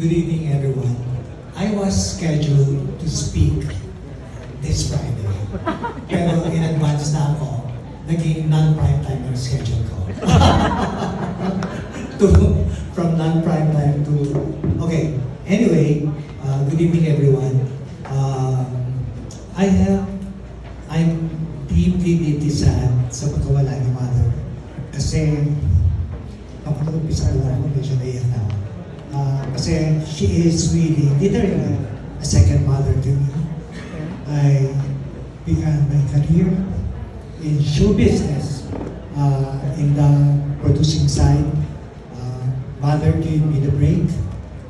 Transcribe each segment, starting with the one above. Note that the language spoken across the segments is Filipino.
Good evening, everyone. I was scheduled to speak this Friday. Pero in advance na ako, naging non-prime time yung schedule ko. From non-prime time to... Okay, anyway, good evening, everyone. I'm deeply sad sa pagkawala ni Mother. Kasi, ako nag-umpisa lang ako, medyo naiyak na ako. Kasi she is really, literally, a second mother to me. I began my career in show business, in the producing side. Mother gave me the break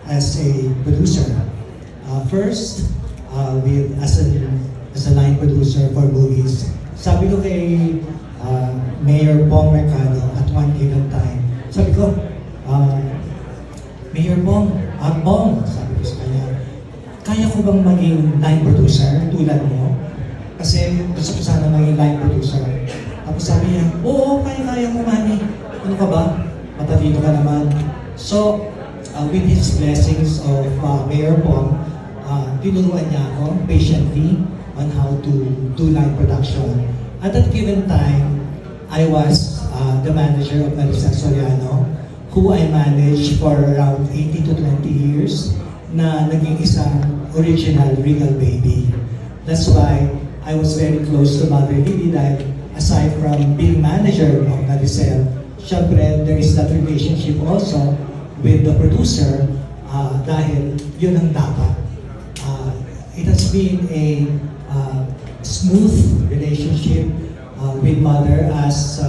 as a producer. First, as a line producer for movies. Sabi ko kay Mayor Bong Mercado at one given time, sabi ko, Mayor Bong, Bong, sabi ko sa kanya, kaya ko bang maging line producer tulad mo? Kasi gusto ko sana maging line producer. Tapos sabi niya, oo, kaya mo, Manny. Ano ka ba? Matalino ka naman. So, with his blessings of Mayor Bong, tinuruan niya ako patiently on how to do line production. At that given time, I was the manager of Maricel Soriano, who I managed for around 18 to 20 years, na naging isang original Regal baby. That's why I was very close to Mother Lily dahil aside from being manager of Maricel, syempre there is that relationship also with the producer dahil yun ang dapat. It has been a smooth relationship with Mother as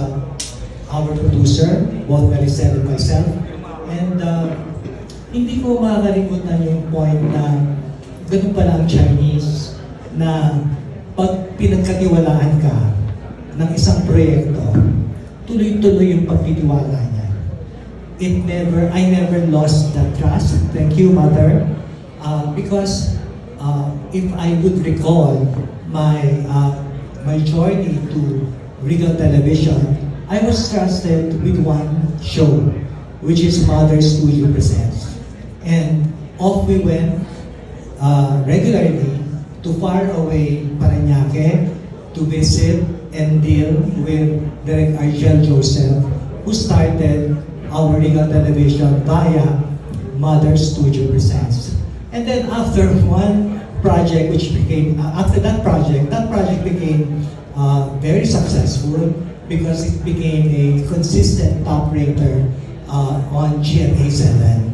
our producer, both Maricel and myself. And hindi ko makakalimutan yung point na ganun pala ang Chinese na pag pinagkatiwalaan ka ng isang proyekto, tuloy-tuloy yung pagtitiwala niya. I never lost that trust. Thank you, Mother. Because if I would recall my journey to Regal Television, I was trusted with one show, which is Mother Studio Presents. And off we went regularly to far away Parañaque to visit and deal with Direk Argel Joseph, who started our Regal Television via Mother Studio Presents. And then after one project, after that project became very successful, because it became a consistent top rater on GMA 7.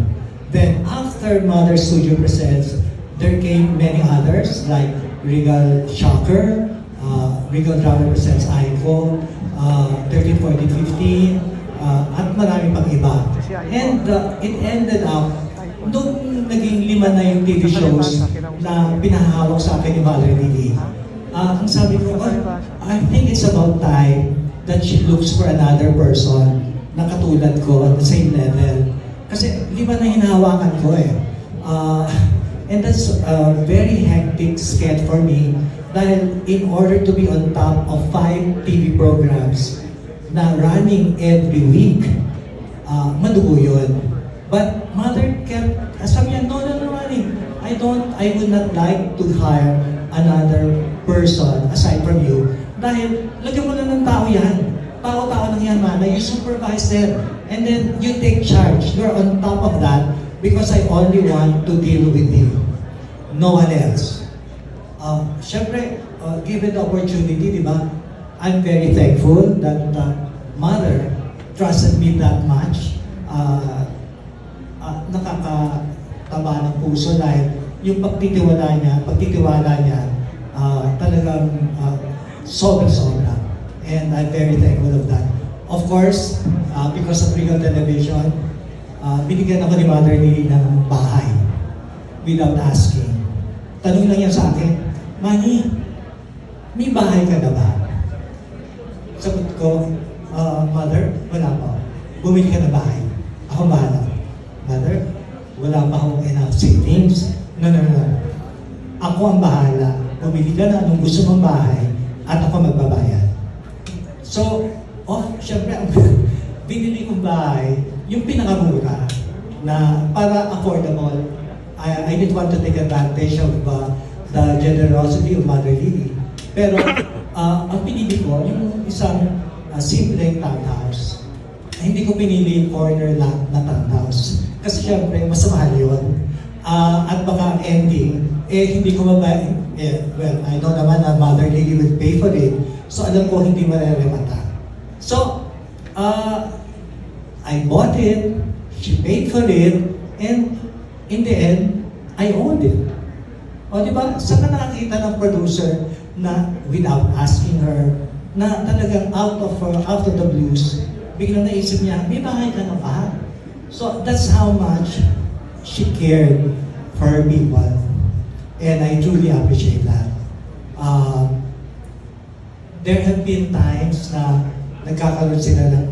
Then after Mother Studio Presents, there came many others like Regal Shocker, Regal Drama Presents Aiko, 13, 14, 15, at marami pang iba. And it ended up, nung naging 5 na yung TV shows na pinahawak sa akin ni Mother Lily, ang sabi ko, I think it's about time that she looks for another person na katulad ko at the same level. Kasi 5 na hinahawakan ko eh. And that's a very hectic sketch for me dahil in order to be on top of 5 TV programs na running every week, madugo yun. But Mother kept, sabi niya, no, Manny, I would not like to hire another person aside from you. Dahil, lagyan mo lang ng tao yan. Tao-tao lang yan, Mana. You supervise them. And then, you take charge. You're on top of that because I only want to deal with you. No one else. Siyempre, given the opportunity, di ba? I'm very thankful that Mother trusted me that much. Nakakataba ng puso dahil yung pagtitiwala niya, talagang sobra-sobra. And I'm very thankful of that. Of course, because of Regal Television, binigyan ako ni Mother Lily ng bahay without asking. Tanong lang yan sa akin, Manny, may bahay ka na ba? Sagot ko, Mother, wala pa. Bumili ka na bahay. Ako bahala. Mother, wala pa akong enough savings. No. Ako ang bahala. Bumili ka na anong gusto mong bahay at ako magbabayad. So, syempre, ang binili kong bahay, yung pinakamura na para affordable I didn't want to take advantage of the generosity of Mother Lily. Pero ang pinili ko, yung isang simpleng townhouse. Hindi ko pinili yung corner lot na townhouse. Kasi syempre, mas mahal yun. At baka ending, hindi ko well, I know naman na Mother Lily will pay for it. So alam ko hindi mareremata. So, I bought it, she paid for it, and in the end, I owned it. O di ba, saan ka nakakita ng producer na without asking her, na talagang out of the blues, biglang naisip niya, may bahay ka na ba? So that's how much she cared for her people. And I truly appreciate that. There have been times na nagkakaroon sila ng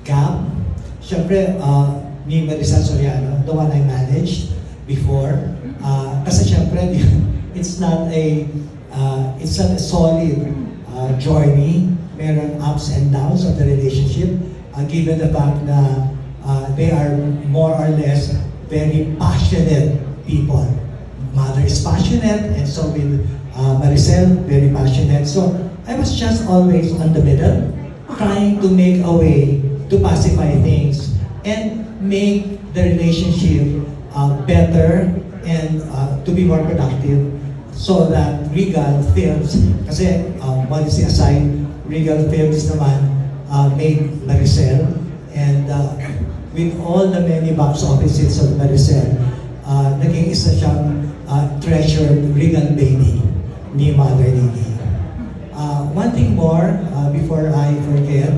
gap. Siyempre, ni Marisa Soriano, the one I managed before. Kasi siyempre, it's not a solid journey. Meron ups and downs of the relationship. Given the fact na they are more or less very passionate people. Mother is passionate, and so will Maricel, very passionate. So I was just always on the middle, trying to make a way to pacify things and make the relationship better and to be more productive, so that Regal Films, kasi modesty aside, Regal Films naman made Maricel, and with all the many box offices of Maricel, naging isa siyang treasured Regal baby ni Mother Lily. One thing more, before I forget,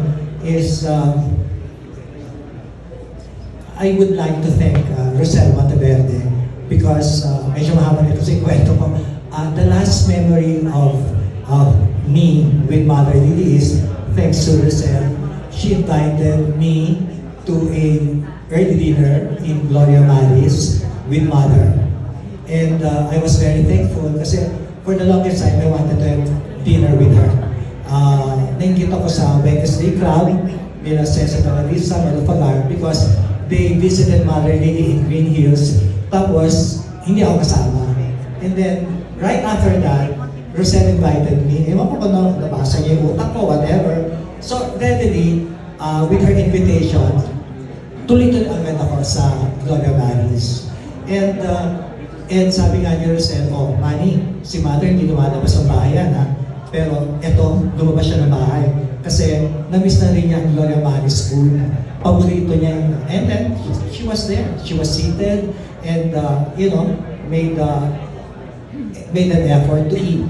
is I would like to thank Rosel Monteverde, because medyo mahaba nito sa kwento ko. The last memory of me with Mother Lily is thanks to Rosel. She invited me to a early dinner in Gloria Maris with Mother. And I was very thankful kasi for the longest time I wanted to have dinner with her. Nainggit ako sa Wednesday crowd nila Cesar Talavisa, Melo Fagar, because they visited Mother Lily in Green Hills. Tapos, hindi ako kasama. And then, right after that, Rosel invited me. Ewan ko kung nabasa niya yung utak ko, whatever. So, readily, with her invitation, tuloy-tuloy agad ako sa Gloria Maris. And sabi nga ni Rosel, oh, Manny, si Mother hindi lumalabas ng bahayan, ha? Pero eto, lumabas siya ng bahay. Kasi na-miss na rin niya ang Gloria Maris food. Paborito niya yun. And then, she was there. She was seated and, made an effort to eat.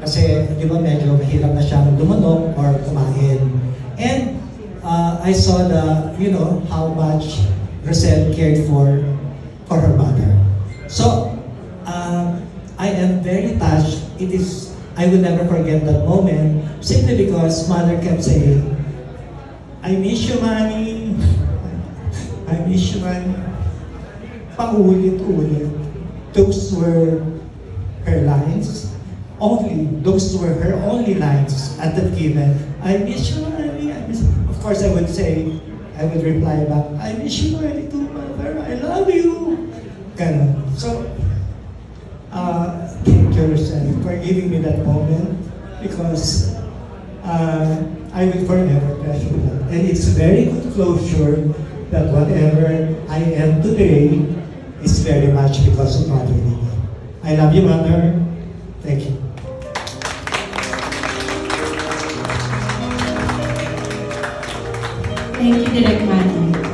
Kasi, di ba, medyo mahirap na siya lumanok or kumain. And I saw how much Rosel cared for her mother. So, I am very touched. I will never forget that moment, simply because Mother kept saying, I miss you, Manny. I miss you, Manny. Paulit-ulit. Those were her lines. Those were her only lines at that given. I miss you, Manny. Of course, I would reply back, I miss you, Manny, too, Mother. I love you. Ganon. So, thank you, Rosel, for giving me that moment, because I will forever treasure that. And it's very good closure that whatever I am today is very much because of Mother Lily. I love you, Mother. Thank you. Thank you, Direk Manny.